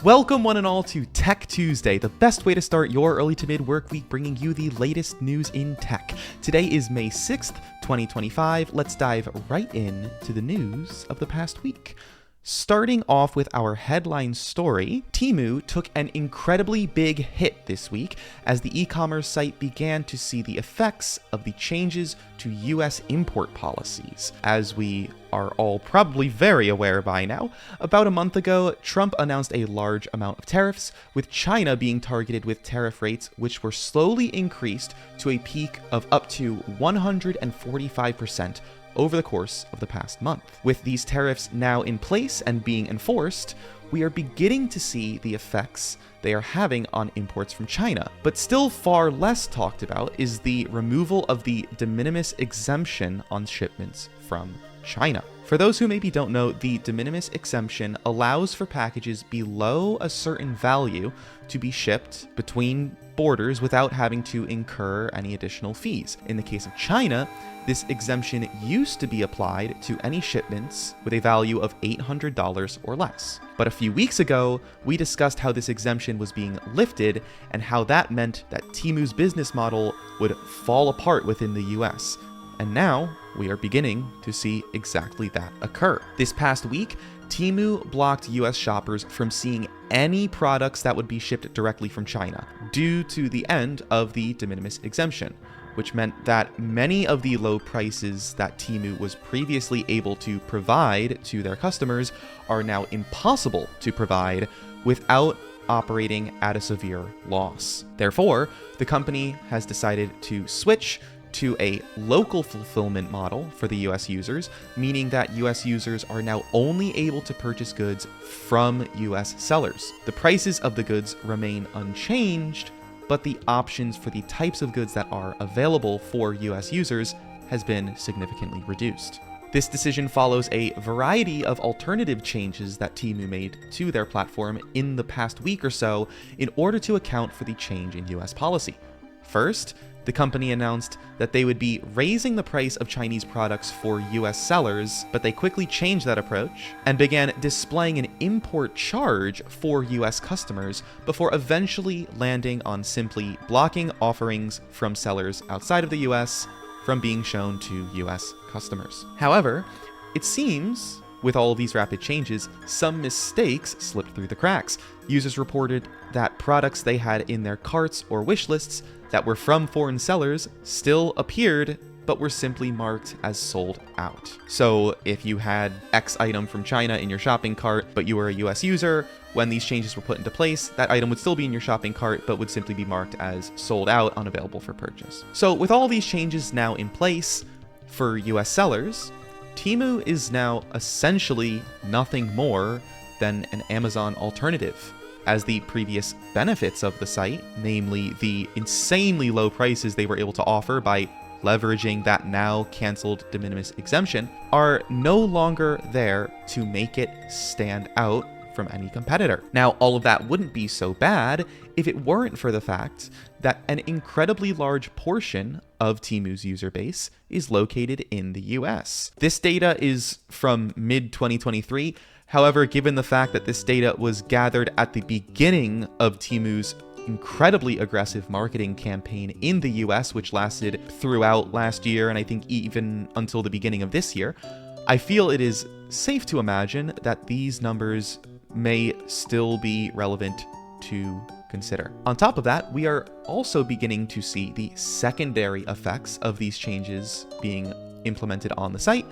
Welcome one and all to Tech Tuesday, the best way to start your early to mid work week, bringing you the latest news in tech. Today is May 6th, 2025. Let's dive right in to the news of the past week. Starting off with our headline story, Temu took an incredibly big hit this week as the e-commerce site began to see the effects of the changes to US import policies. As we are all probably very aware by now, about a month ago, Trump announced a large amount of tariffs, with China being targeted with tariff rates which were slowly increased to a peak of up to 145% over the course of the past month. With these tariffs now in place and being enforced, we are beginning to see the effects they are having on imports from China. But still far less talked about is the removal of the de minimis exemption on shipments from China. For those who maybe don't know, the de minimis exemption allows for packages below a certain value to be shipped between borders without having to incur any additional fees. In the case of China, this exemption used to be applied to any shipments with a value of $800 or less. But a few weeks ago, we discussed how this exemption was being lifted and how that meant that Temu's business model would fall apart within the US. And now, we are beginning to see exactly that occur. This past week, Temu blocked US shoppers from seeing any products that would be shipped directly from China due to the end of the de minimis exemption, which meant that many of the low prices that Temu was previously able to provide to their customers are now impossible to provide without operating at a severe loss. Therefore, the company has decided to switch to a local fulfillment model for the US users, meaning that US users are now only able to purchase goods from US sellers. The prices of the goods remain unchanged, but the options for the types of goods that are available for US users has been significantly reduced. This decision follows a variety of alternative changes that Temu made to their platform in the past week or so in order to account for the change in US policy. First, the company announced that they would be raising the price of Chinese products for US sellers, but they quickly changed that approach and began displaying an import charge for US customers before eventually landing on simply blocking offerings from sellers outside of the US from being shown to US customers. However, it seems with all of these rapid changes, some mistakes slipped through the cracks. Users reported that products they had in their carts or wish lists that were from foreign sellers still appeared, but were simply marked as sold out. So if you had X item from China in your shopping cart, but you were a US user, when these changes were put into place, that item would still be in your shopping cart, but would simply be marked as sold out, unavailable for purchase. So with all these changes now in place for US sellers, Temu is now essentially nothing more than an Amazon alternative, as the previous benefits of the site, namely the insanely low prices they were able to offer by leveraging that now canceled de minimis exemption, are no longer there to make it stand out from any competitor. Now, all of that wouldn't be so bad if it weren't for the fact that an incredibly large portion of Temu's user base is located in the US. This data is from mid-2023. However, given the fact that this data was gathered at the beginning of Temu's incredibly aggressive marketing campaign in the US, which lasted throughout last year and I think even until the beginning of this year, I feel it is safe to imagine that these numbers may still be relevant to consider. On top of that, we are also beginning to see the secondary effects of these changes being implemented on the site,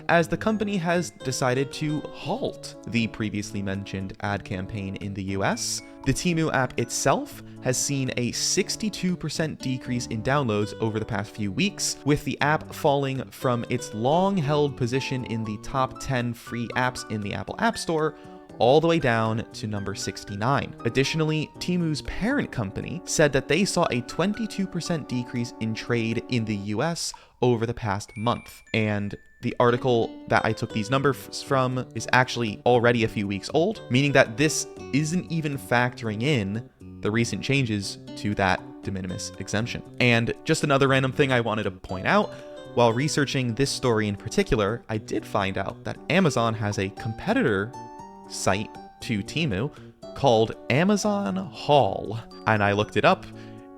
as the company has decided to halt the previously mentioned ad campaign in the US. The Temu app itself has seen a 62% decrease in downloads over the past few weeks, with the app falling from its long-held position in the top 10 free apps in the Apple App Store all the way down to number 69. Additionally, Temu's parent company said that they saw a 22% decrease in trade in the US over the past month. And the article that I took these numbers from is actually already a few weeks old, meaning that this isn't even factoring in the recent changes to that de minimis exemption. And just another random thing I wanted to point out, while researching this story in particular, I did find out that Amazon has a competitor site to Temu called Amazon Haul. And I looked it up,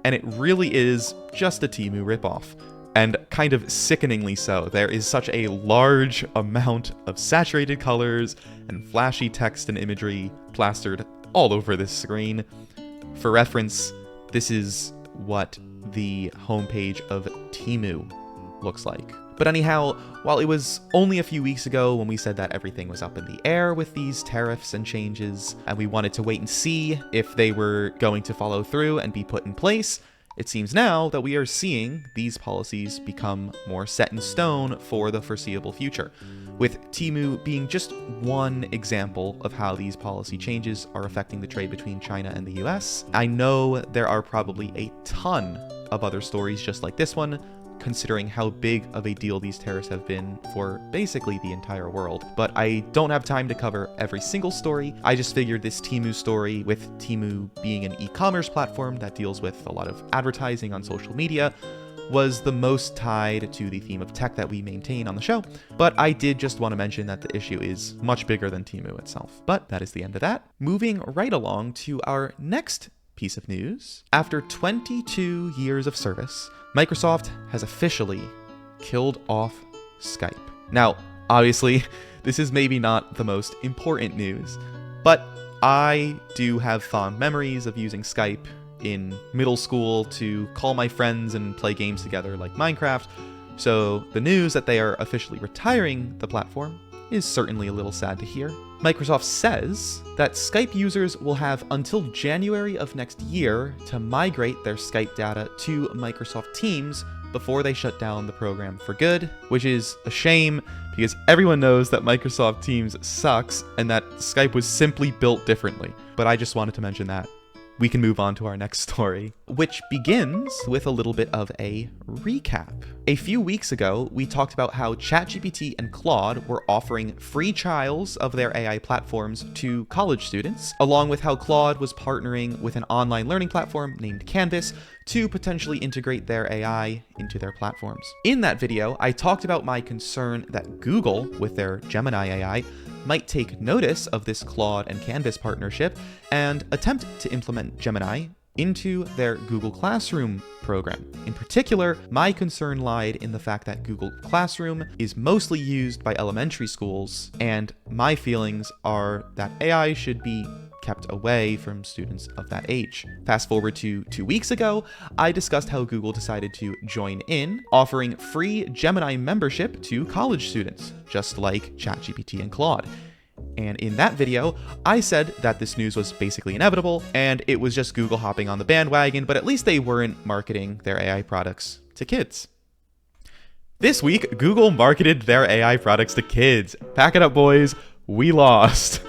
and it really is just a Temu ripoff. And kind of sickeningly so. There is such a large amount of saturated colors and flashy text and imagery plastered all over this screen. For reference, this is what the homepage of Temu looks like. But anyhow, while it was only a few weeks ago when we said that everything was up in the air with these tariffs and changes, and we wanted to wait and see if they were going to follow through and be put in place, it seems now that we are seeing these policies become more set in stone for the foreseeable future, with Temu being just one example of how these policy changes are affecting the trade between China and the US. I know there are probably a ton of other stories just like this one, considering how big of a deal these tariffs have been for basically the entire world. But I don't have time to cover every single story. I just figured this Temu story, with Temu being an e-commerce platform that deals with a lot of advertising on social media, was the most tied to the theme of tech that we maintain on the show. But I did just want to mention that the issue is much bigger than Temu itself. But that is the end of that. Moving right along to our next piece of news. After 22 years of service, Microsoft has officially killed off Skype. Now, obviously, this is maybe not the most important news, but I do have fond memories of using Skype in middle school to call my friends and play games together like Minecraft, so the news that they are officially retiring the platform is certainly a little sad to hear. Microsoft says that Skype users will have until January of next year to migrate their Skype data to Microsoft Teams before they shut down the program for good, which is a shame because everyone knows that Microsoft Teams sucks and that Skype was simply built differently. But I just wanted to mention that. We can move on to our next story, which begins with a little bit of a recap. A few weeks ago, we talked about how ChatGPT and Claude were offering free trials of their AI platforms to college students, along with how Claude was partnering with an online learning platform named Canvas to potentially integrate their AI into their platforms. In that video, I talked about my concern that Google, with their Gemini AI, might take notice of this Claude and Canvas partnership and attempt to implement Gemini into their Google Classroom program. In particular, my concern lied in the fact that Google Classroom is mostly used by elementary schools, and my feelings are that AI should be kept away from students of that age. Fast forward to 2 weeks ago, I discussed how Google decided to join in, offering free Gemini membership to college students, just like ChatGPT and Claude. And in that video, I said that this news was basically inevitable, and it was just Google hopping on the bandwagon, but at least they weren't marketing their AI products to kids. This week, Google marketed their AI products to kids. Pack it up, boys. We lost.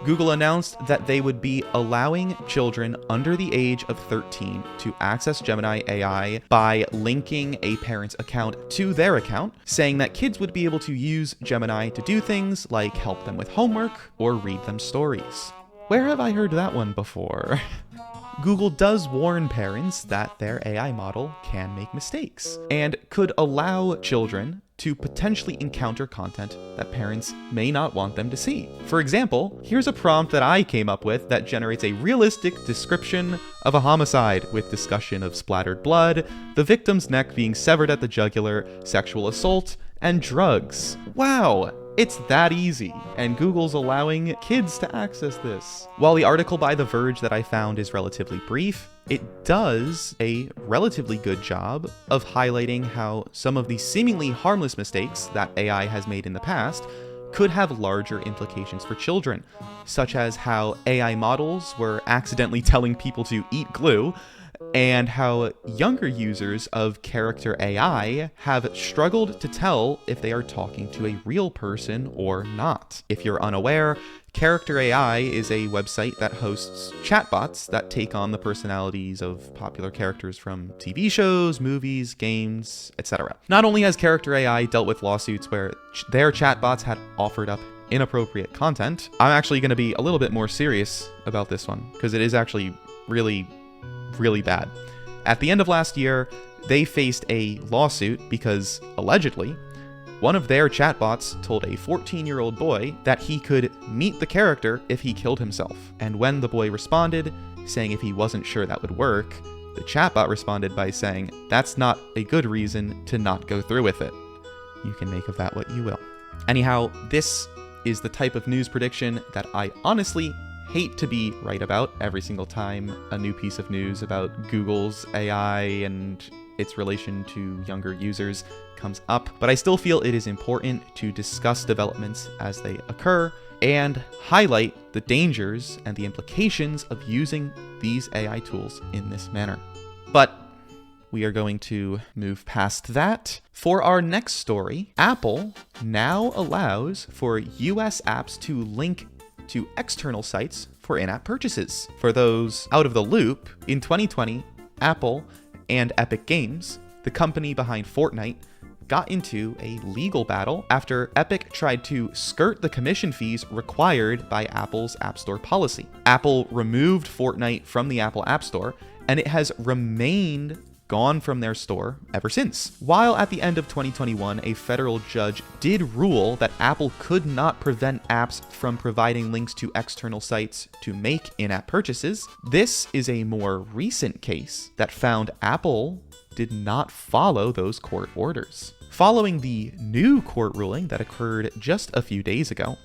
Google announced that they would be allowing children under the age of 13 to access Gemini AI by linking a parent's account to their account, saying that kids would be able to use Gemini to do things like help them with homework or read them stories. Where have I heard that one before? Google does warn parents that their AI model can make mistakes and could allow children to potentially encounter content that parents may not want them to see. For example, here's a prompt that I came up with that generates a realistic description of a homicide with discussion of splattered blood, the victim's neck being severed at the jugular, sexual assault, and drugs. Wow! It's that easy, and Google's allowing kids to access this. While the article by The Verge that I found is relatively brief, it does a relatively good job of highlighting how some of the seemingly harmless mistakes that AI has made in the past could have larger implications for children, such as how AI models were accidentally telling people to eat glue, and how younger users of character.ai have struggled to tell if they are talking to a real person or not. If you're unaware, character.ai is a website that hosts chatbots that take on the personalities of popular characters from TV shows, movies, games, etc. Not only has character.ai dealt with lawsuits where their chatbots had offered up inappropriate content, I'm actually going to be a little bit more serious about this one, because it is actually really bad. At the end of last year, they faced a lawsuit because, allegedly, One of their chatbots told a 14-year-old boy that he could meet the character if he killed himself. And when the boy responded, saying if he wasn't sure that would work, the chatbot responded by saying, "That's not a good reason to not go through with it. You can make of that what you will." Anyhow, this is the type of news prediction that I honestly hate to be right about every single time a new piece of news about Google's AI and its relation to younger users comes up, but I still feel it is important to discuss developments as they occur and highlight the dangers and the implications of using these AI tools in this manner. But we are going to move past that. For our next story, Apple now allows for US apps to link to external sites for in-app purchases. For those out of the loop, in 2020, Apple and Epic Games, the company behind Fortnite, got into a legal battle after Epic tried to skirt the commission fees required by Apple's App Store policy. Apple removed Fortnite from the Apple App Store, and it has remained gone from their store ever since. While at the end of 2021, a federal judge did rule that Apple could not prevent apps from providing links to external sites to make in-app purchases, this is a more recent case that found Apple did not follow those court orders. Following the new court ruling that occurred just a few days ago,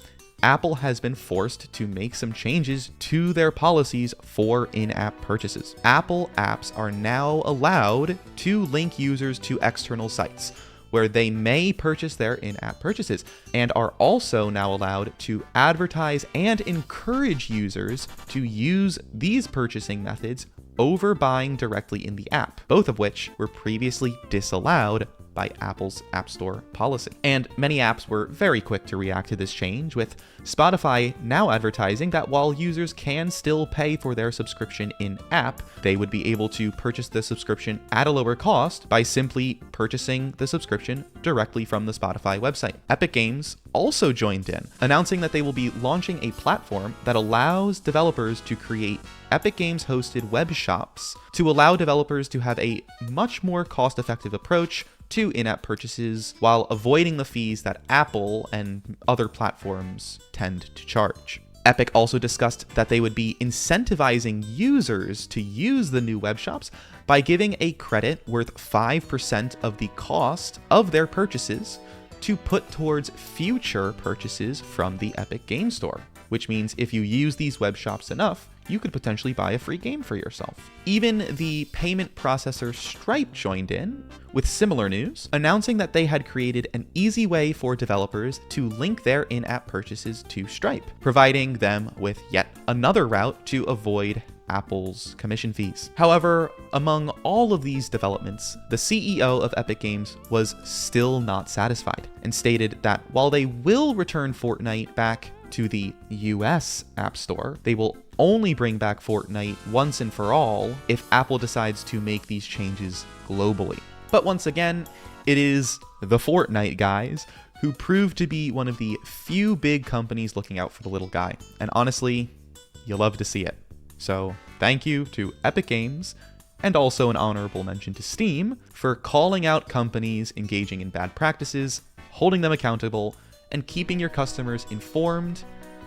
Apple has been forced to make some changes to their policies for in-app purchases. Apple apps are now allowed to link users to external sites where they may purchase their in-app purchases, and are also now allowed to advertise and encourage users to use these purchasing methods over buying directly in the app, both of which were previously disallowed by Apple's App Store policy. And many apps were very quick to react to this change, with Spotify now advertising that while users can still pay for their subscription in-app, they would be able to purchase the subscription at a lower cost by simply purchasing the subscription directly from the Spotify website. Epic Games also joined in, announcing that they will be launching a platform that allows developers to create Epic Games hosted web shops to allow developers to have a much more cost-effective approach to in-app purchases while avoiding the fees that Apple and other platforms tend to charge. Epic also discussed that they would be incentivizing users to use the new web shops by giving a credit worth 5% of the cost of their purchases to put towards future purchases from the Epic Game Store, which means if you use these web shops enough, you could potentially buy a free game for yourself. Even the payment processor Stripe joined in with similar news, announcing that they had created an easy way for developers to link their in-app purchases to Stripe, providing them with yet another route to avoid Apple's commission fees. However, among all of these developments, the CEO of Epic Games was still not satisfied and stated that while they will return Fortnite back to the US App Store, they will only bring back Fortnite once and for all if Apple decides to make these changes globally. But once again, it is the Fortnite guys who prove to be one of the few big companies looking out for the little guy. And honestly, you love to see it. So thank you to Epic Games, and also an honorable mention to Steam for calling out companies engaging in bad practices, holding them accountable, and keeping your customers informed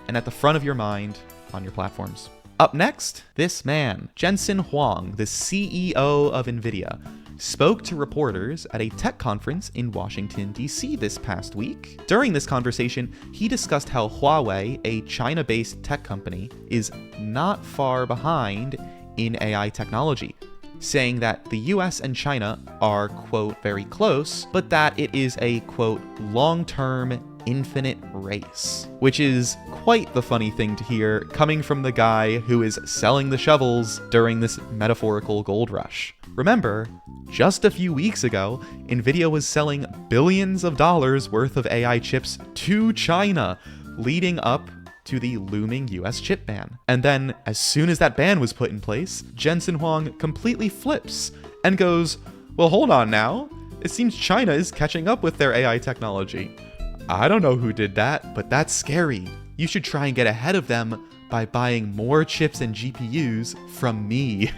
and at the front of your mind on your platforms. Up next, this man, Jensen Huang, the CEO of NVIDIA, spoke to reporters at a tech conference in Washington, D.C. this past week. During this conversation, he discussed how Huawei, a China-based tech company, is not far behind in AI technology, saying that the US and China are, quote, very close, but that it is a, quote, long-term infinite race, which is quite the funny thing to hear coming from the guy who is selling the shovels during this metaphorical gold rush. Remember, just a few weeks ago, NVIDIA was selling billions of dollars worth of AI chips to China, leading up to the looming US chip ban. And then, as soon as that ban was put in place, Jensen Huang completely flips and goes, well, hold on now. It seems China is catching up with their AI technology. I don't know who did that, but that's scary. You should try and get ahead of them by buying more chips and GPUs from me.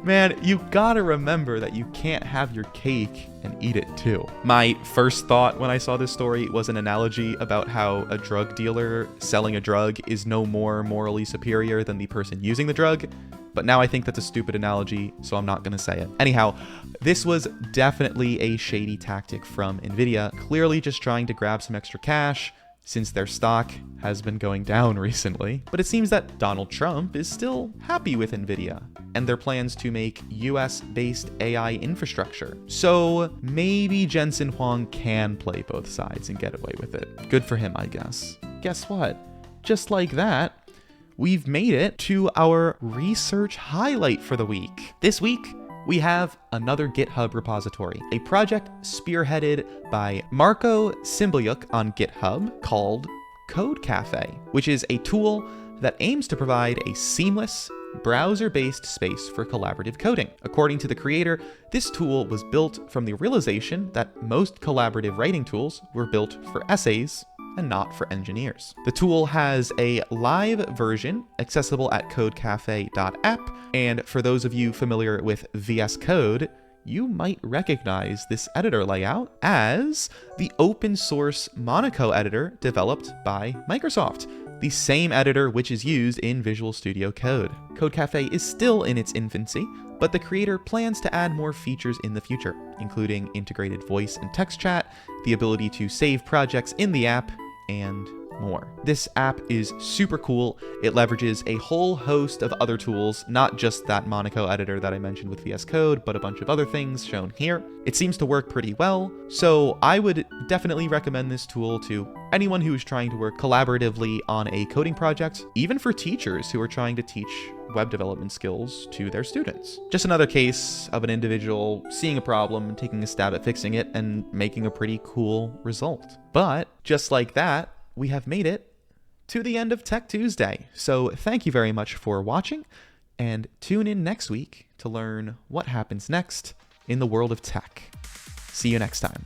Man, you gotta remember that you can't have your cake and eat it too. My first thought when I saw this story was an analogy about how a drug dealer selling a drug is no more morally superior than the person using the drug. But now I think that's a stupid analogy, so I'm not gonna say it. Anyhow, this was definitely a shady tactic from Nvidia, clearly just trying to grab some extra cash, since their stock has been going down recently. But it seems that Donald Trump is still happy with Nvidia and their plans to make US-based AI infrastructure. So maybe Jensen Huang can play both sides and get away with it. Good for him, I guess. Guess what? Just like that, we've made it to our research highlight for the week. This week, we have another GitHub repository, a project spearheaded by Marco Cymbliuk on GitHub called CodeCafé, which is a tool that aims to provide a seamless, browser-based space for collaborative coding. According to the creator, this tool was built from the realization that most collaborative writing tools were built for essays and not for engineers. The tool has a live version accessible at codecafe.app, and for those of you familiar with VS Code, you might recognize this editor layout as the open source Monaco editor developed by Microsoft, the same editor which is used in Visual Studio Code. CodeCafé is still in its infancy, but the creator plans to add more features in the future, including integrated voice and text chat, the ability to save projects in the app, and more. This app is super cool. It leverages a whole host of other tools, not just that Monaco editor that I mentioned with VS Code, but a bunch of other things shown here. It seems to work pretty well, so I would definitely recommend this tool to anyone who is trying to work collaboratively on a coding project, even for teachers who are trying to teach web development skills to their students. Just another case of an individual seeing a problem, taking a stab at fixing it, and making a pretty cool result. But just like that, we have made it to the end of Tech Tuesday. So thank you very much for watching, and tune in next week to learn what happens next in the world of tech. See you next time.